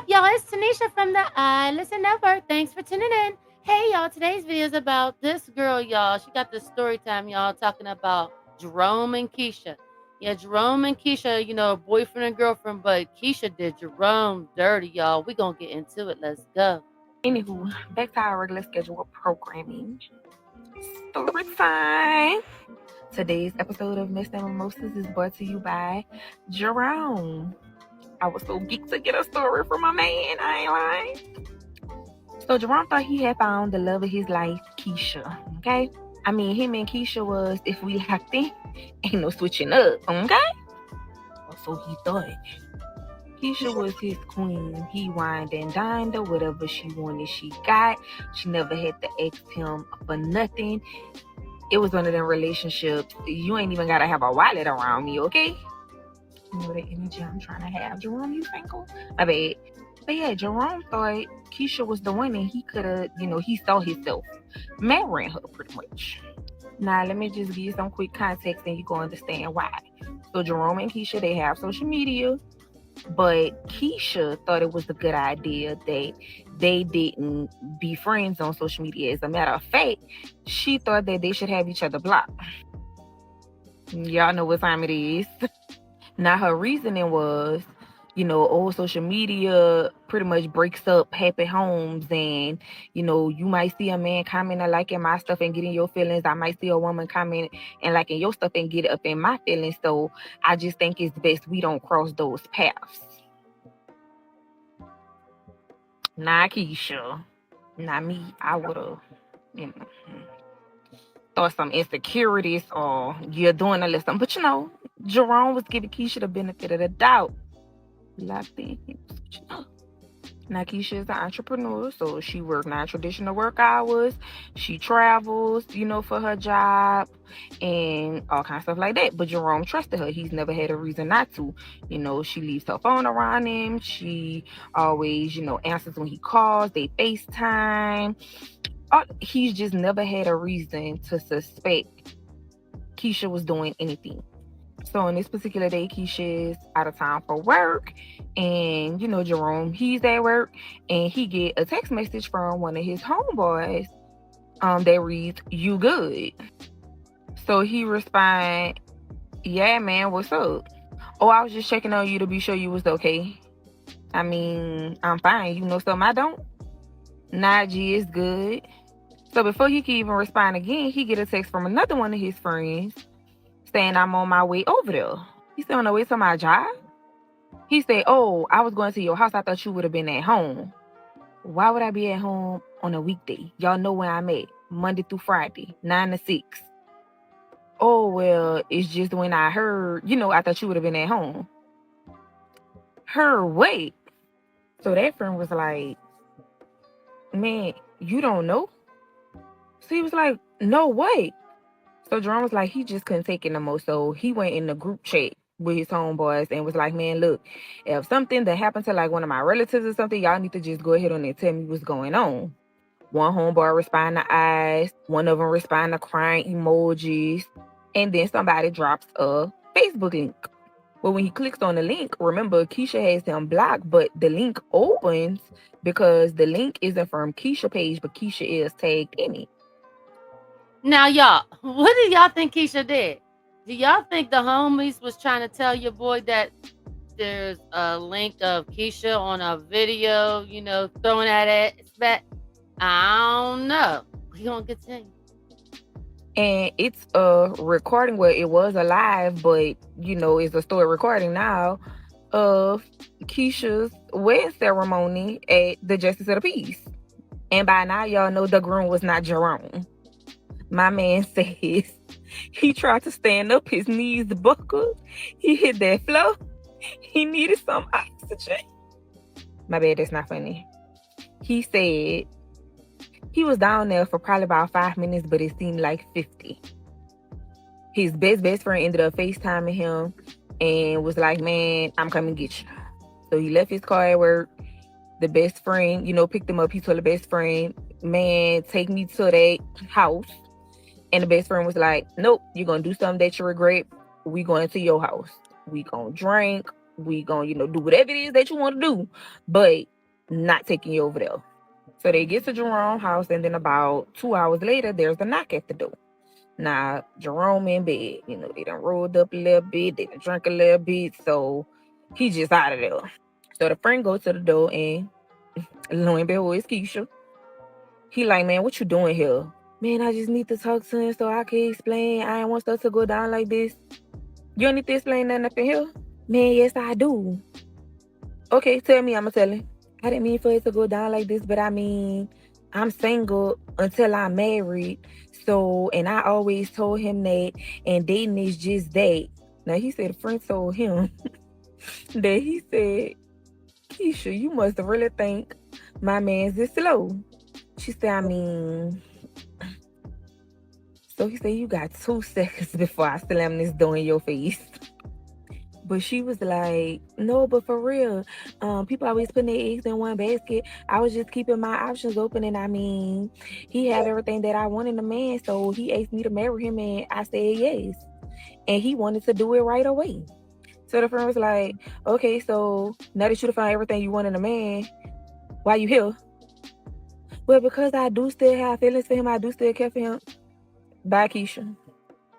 up, y'all? It's Tanisha from the I Listen Network. Thanks for tuning in. Hey, y'all. Today's video is about this girl, y'all. She got this story time, y'all, talking about Jerome and Keisha. Yeah, Jerome and Keisha, boyfriend and girlfriend, but Keisha did Jerome dirty, y'all. We gonna get into it. Let's go. Anywho, back to our regular scheduled programming. Story time. Today's episode of Miss and Mimosas is brought to you by Jerome. I was so geeked to get a story from my man. I ain't lying. So Jerome thought he had found the love of his life, Keisha. Okay. I mean, him and Keisha was, if we locked in, ain't no switching up. Okay. So he thought. Keisha was his queen. He wined and dined her. Whatever she wanted, she got. She never had to ask him for nothing. It was one of them relationships. You ain't even gotta have a wallet around me, okay? You know the energy I'm trying to have. Jerome, you single? My bad. But yeah, Jerome thought Keisha was the one and he could have, he saw himself marrying her pretty much. Now, let me just give you some quick context and you go understand why. So Jerome and Keisha, they have social media. But Keisha thought it was a good idea that they didn't be friends on social media. As a matter of fact, she thought that they should have each other blocked. Y'all know what time it is. Now, her reasoning was, old social media pretty much breaks up happy homes. And, you might see a man comment and liking my stuff and getting your feelings. I might see a woman comment and liking your stuff and get up in my feelings. So I just think it's best we don't cross those paths. Not Keisha. Not me. I would have, thought some insecurities or you're doing a little something. But Jerome was giving Keisha the benefit of the doubt. Locked in. Now Keisha is an entrepreneur, so she works non-traditional work hours. She travels, for her job and all kinds of stuff like that. But Jerome trusted her. He's never had a reason not to. She leaves her phone around him. She always, answers when he calls. They FaceTime. He's just never had a reason to suspect Keisha was doing anything. So on this particular day, Keisha is out of town for work. And, Jerome, he's at work. And he get a text message from one of his homeboys that reads, "You good?" So he respond, "Yeah, man, what's up?" "Oh, I was just checking on you to be sure you was okay." "I mean, I'm fine. You know something I don't?" "Nah, G, is good." So before he can even respond again, he get a text from another one of his friends saying, "I'm on my way over there." He said, "On the way to my job?" He said, "Oh, I was going to your house. I thought you would have been at home." "Why would I be at home on a weekday? Y'all know where I'm at. Monday through Friday, 9 to 6. "Oh, well, it's just when I heard, I thought you would have been at home." "Her, wait." So that friend was like, "Man, you don't know?" So he was like, "No, wait." So Jerome was like, he just couldn't take it no more. So he went in the group chat with his homeboys and was like, "Man, look, if something that happened to like one of my relatives or something, y'all need to just go ahead on and tell me what's going on." One homeboy respond to eyes, one of them respond to crying emojis, and then somebody drops a Facebook link. Well, when he clicks on the link, remember Keisha has him blocked, but the link opens because the link isn't from Keisha page, but Keisha is tagged in it. Now, y'all, what do y'all think Keisha did? Do y'all think the homies was trying to tell your boy that there's a link of Keisha on a video, throwing at it? I don't know. We gonna continue. And it's a recording where it was a live, but it's a story recording now of Keisha's wedding ceremony at the Justice of the Peace. And by now, y'all know the groom was not Jerome. My man says he tried to stand up, his knees buckled, he hit that floor, he needed some oxygen. My bad, that's not funny. He said he was down there for probably about 5 minutes, but it seemed like 50. His best friend ended up FaceTiming him and was like, "Man, I'm coming to get you." So he left his car at work. The best friend, picked him up. He told the best friend, "Man, take me to that house." And the best friend was like, "Nope, you're going to do something that you regret. We going to your house. We going to drink. We gonna, do whatever it is that you want to do, but not taking you over there. So they get to Jerome's house, and then about 2 hours later, there's a knock at the door. Now, Jerome in bed, they done rolled up a little bit, they done drank a little bit, so he just out of there. So the friend goes to the door, and lo and behold, it's Keisha. He like, man, what you doing here? Man, I just need to talk to him so I can explain. I ain't want stuff to go down like this. You don't need to explain nothing up in here? Man, yes, I do. Okay, tell me, I'ma tell him. I didn't mean for it to go down like this, but I mean, I'm single until I'm married. So, and I always told him that, and dating is just that. Now, he said a friend told him that he said, Keisha, you must really think my man's is slow. She said, I mean, so he said, you got 2 seconds before I slam this door in your face. But she was like, no, but for real, people always putting their eggs in one basket. I was just keeping my options open. And I mean, he have everything that I want in a man. So he asked me to marry him and I said yes. And he wanted to do it right away. So the friend was like, okay, so now that you found everything you want in a man, why you here? Well, because I do still have feelings for him. I do still care for him. Bye, Keisha.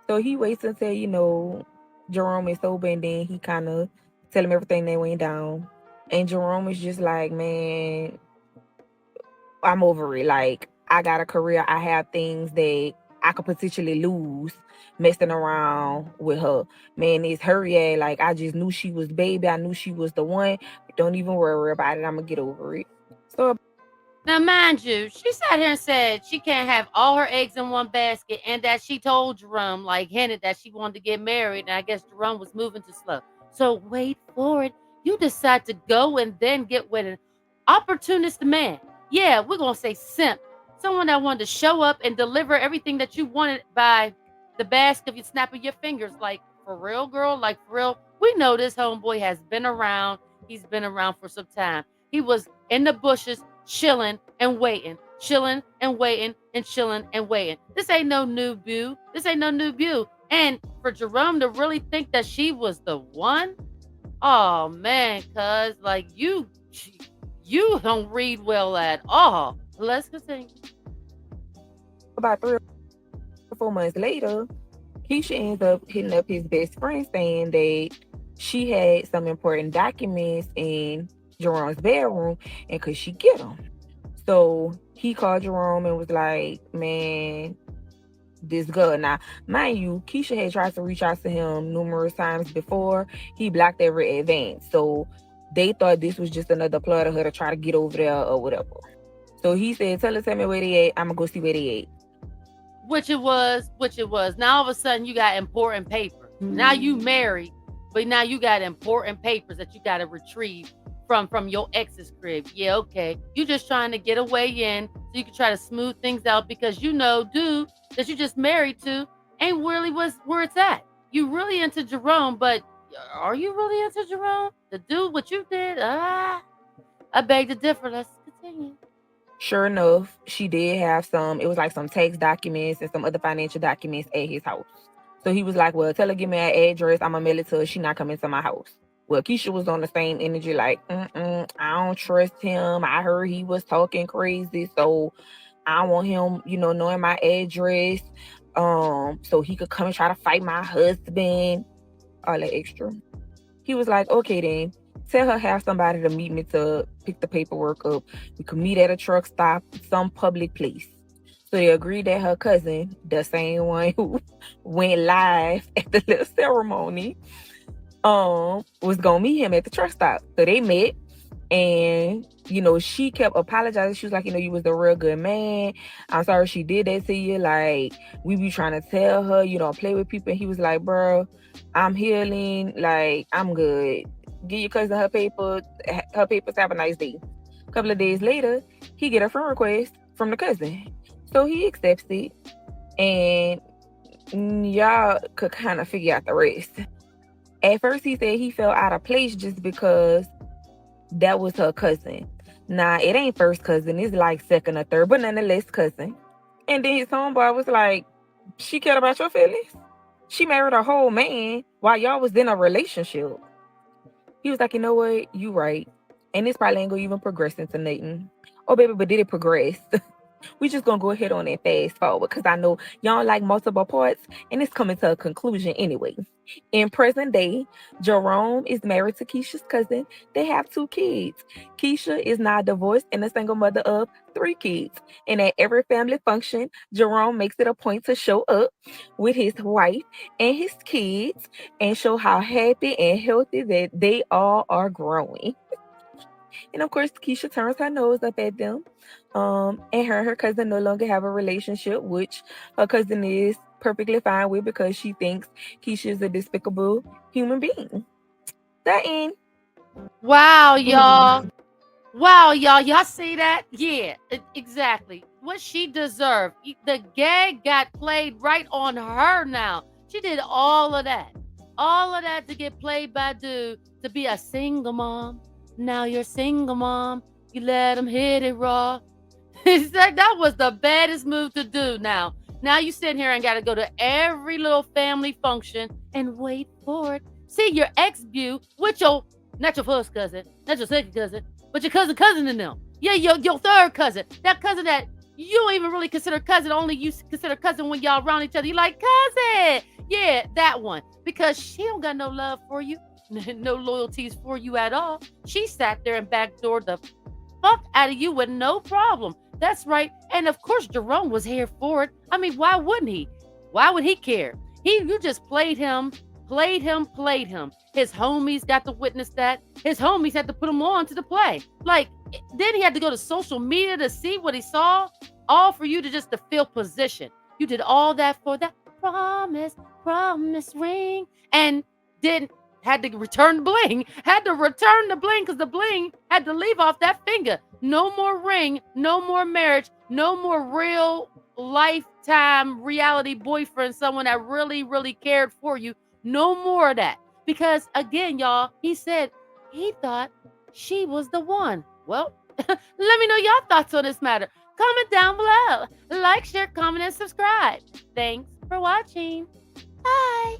So he waits until, Jerome is sober, and then he kind of tell him everything that went down. And Jerome is just like, man, I'm over it. Like, I got a career. I have things that I could potentially lose messing around with her. Man, it's her, yeah. Like, I just knew she was baby. I knew she was the one. Don't even worry about it. I'm going to get over it. So, Now, mind you, she sat here and said she can't have all her eggs in one basket, and that she told Jerome, like hinted that she wanted to get married, and I guess Jerome was moving too slow. So wait for it. You decide to go and then get with an opportunist man. Yeah, we're gonna say simp. Someone that wanted to show up and deliver everything that you wanted by the basket of you snapping your fingers. Like, for real, girl, like for real. We know this homeboy has been around. He's been around for some time. He was in the bushes chilling and waiting, chilling and waiting and chilling and waiting. This ain't no new boo. This ain't no new boo. And for Jerome to really think that she was the one, oh man, cuz like you don't read well at all. Let's continue. about 3 or 4 months later, Keisha ends up hitting up his best friend saying that she had some important documents in Jerome's bedroom and could she get them? So he called Jerome and was like, man, this girl. Now, mind you, Keisha had tried to reach out to him numerous times before. He blocked every advance. So they thought this was just another plot of her to try to get over there or whatever. So he said, tell me where they at. I'm going to go see where they at. Which it was. Now all of a sudden you got important papers. Now you married, but now you got important papers that you got to retrieve from your ex's crib. Yeah, okay. You just trying to get a way in so you can try to smooth things out because dude that you just married to ain't really was where it's at. You really into Jerome, but are you really into Jerome? The dude, what you did? I beg to differ. Let's continue. Sure enough, she did have it was like some tax documents and some other financial documents at his house. So he was like, well, tell her, give me her address. I'm going to mail it to her. She not coming to my house. Well, Keisha was on the same energy, like, I don't trust him. I heard he was talking crazy. So I don't want him, knowing my address. So he could come and try to fight my husband. All that extra. He was like, okay, then. Tell her have somebody to meet me to pick the paperwork up. We could meet at a truck stop, some public place. So they agreed that her cousin, the same one who went live at the little ceremony, was gonna meet him at the truck stop. So they met, and she kept apologizing. She was like, you was a real good man. I'm sorry she did that to you. Like, we be trying to tell her you don't play with people. And he was like, bro, I'm healing. Like, I'm good. Give your cousin her papers. Have a nice day. A couple of days later, he get a friend request from the cousin. So he accepts it, and y'all could kind of figure out the rest. At first, he said he felt out of place just because that was her cousin. Nah, it ain't first cousin. It's like second or third, but nonetheless cousin. And then his homeboy was like, she cared about your feelings? She married a whole man while y'all was in a relationship. He was like, you know what? You right. And this probably ain't gonna even progress into Nathan. Oh, baby, but did it progress? We just gonna go ahead on and fast forward because I know y'all don't like multiple parts, and it's coming to a conclusion anyway. In present day, Jerome is married to Keisha's cousin. They have 2 kids. Keisha is now divorced and a single mother of 3 kids. And at every family function, Jerome makes it a point to show up with his wife and his kids and show how happy and healthy that they all are growing. And of course, Keisha turns her nose up at them. And her cousin no longer have a relationship, which her cousin is perfectly fine with because she thinks Keisha is a despicable human being. That end. Wow, y'all. Wow, y'all. Y'all see that? Yeah, exactly. What she deserved. The gag got played right on her now. She did all of that. All of that to get played by dude to be a single mom. Now you're single mom. You let him hit it raw. It's like that was the baddest move to do now. Now you sitting here and got to go to every little family function and wait for it. See your ex-beau with your, not your first cousin, not your second cousin, but your cousin in them. Yeah, your third cousin. That cousin that you don't even really consider cousin, only you consider cousin when y'all around each other. You like cousin. Yeah, that one. Because she don't got no love for you, no loyalties for you at all. She sat there and backdoored the fuck out of you with no problem. That's right. And of course, Jerome was here for it. I mean, why wouldn't he? Why would he care? You just played him, played him, played him. His homies got to witness that. His homies had to put him on to the play. Like, then he had to go to social media to see what he saw, all for you to just to feel position. You did all that for that promise ring, and then had to return the bling. Had to return the bling because the bling had to leave off that finger. No more ring, no more marriage, no more real lifetime reality boyfriend, someone that really, really cared for you. No more of that. Because again, y'all, he said he thought she was the one. Well, let me know your thoughts on this matter. Comment down below. Like, share, comment, and subscribe. Thanks for watching. Bye.